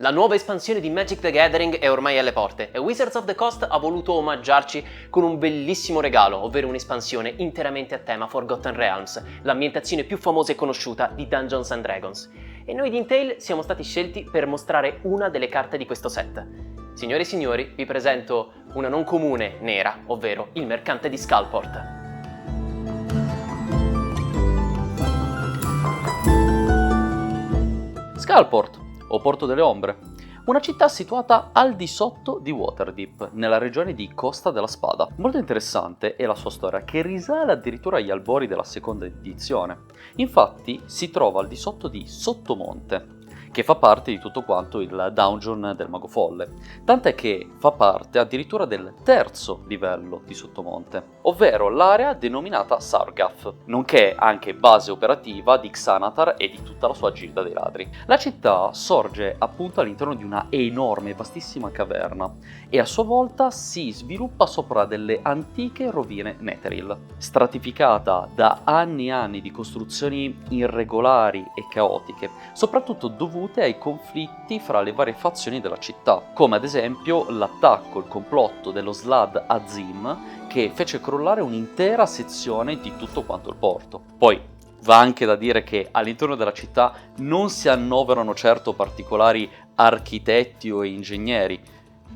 La nuova espansione di Magic the Gathering è ormai alle porte e Wizards of the Coast ha voluto omaggiarci con un bellissimo regalo, ovvero un'espansione interamente a tema Forgotten Realms, l'ambientazione più famosa e conosciuta di Dungeons and Dragons. E noi di Intel siamo stati scelti per mostrare una delle carte di questo set. Signore e signori, vi presento una non comune nera, ovvero il Mercante di Skullport. Skullport, o Porto delle Ombre, una città situata al di sotto di Waterdeep, nella regione di Costa della Spada. Molto interessante è la sua storia, che risale addirittura agli albori della seconda edizione. Infatti si trova al di sotto di Sottomonte, che fa parte di tutto quanto il dungeon del Mago Folle, tant'è che fa parte addirittura del terzo livello di Sottomonte, ovvero l'area denominata Sargath, nonché anche base operativa di Xanatar e di tutta la sua gilda dei ladri. La città sorge appunto all'interno di una enorme e vastissima caverna e a sua volta si sviluppa sopra delle antiche rovine Netheril, stratificata da anni e anni di costruzioni irregolari e caotiche, soprattutto dovute ai conflitti fra le varie fazioni della città, come ad esempio l'attacco, il complotto dello Slad Azim che fece crollare un'intera sezione di tutto quanto il porto. Poi va anche da dire che all'interno della città non si annoverano certo particolari architetti o ingegneri.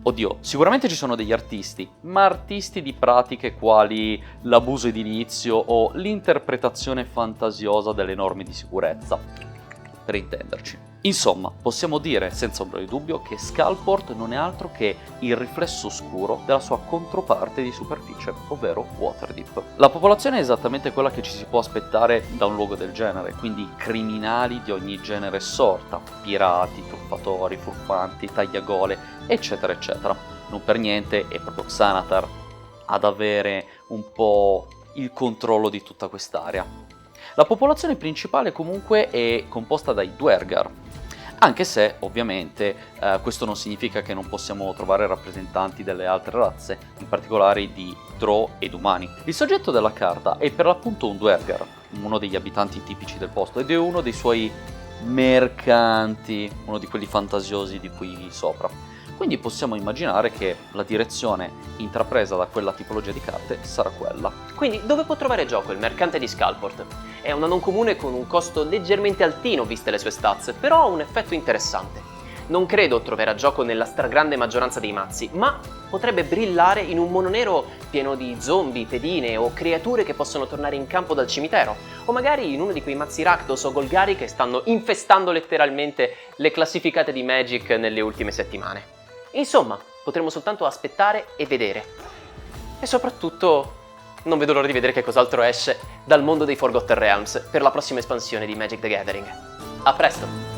Oddio, sicuramente ci sono degli artisti, ma artisti di pratiche quali l'abuso edilizio o l'interpretazione fantasiosa delle norme di sicurezza, per intenderci. Insomma, possiamo dire senza ombra di dubbio che Skullport non è altro che il riflesso scuro della sua controparte di superficie, ovvero Waterdeep. La popolazione è esattamente quella che ci si può aspettare da un luogo del genere, quindi criminali di ogni genere e sorta, pirati, truffatori, furfanti, tagliagole, eccetera eccetera. Non per niente è proprio Xanatar ad avere un po' il controllo di tutta quest'area. La popolazione principale comunque è composta dai Duergar, anche se ovviamente questo non significa che non possiamo trovare rappresentanti delle altre razze, in particolare di Drow ed umani. Il soggetto della carta è per l'appunto un Duergar, uno degli abitanti tipici del posto, ed è uno dei suoi mercanti, uno di quelli fantasiosi di cui sopra. Quindi possiamo immaginare che la direzione intrapresa da quella tipologia di carte sarà quella. Quindi dove può trovare gioco il Mercante di Skullport? È una non comune con un costo leggermente altino viste le sue stats, però ha un effetto interessante. Non credo troverà gioco nella stragrande maggioranza dei mazzi, ma potrebbe brillare in un mono nero pieno di zombie, pedine o creature che possono tornare in campo dal cimitero, o magari in uno di quei mazzi Rakdos o Golgari che stanno infestando letteralmente le classificate di Magic nelle ultime settimane. Insomma, potremo soltanto aspettare e vedere. E soprattutto non vedo l'ora di vedere che cos'altro esce dal mondo dei Forgotten Realms per la prossima espansione di Magic the Gathering. A presto!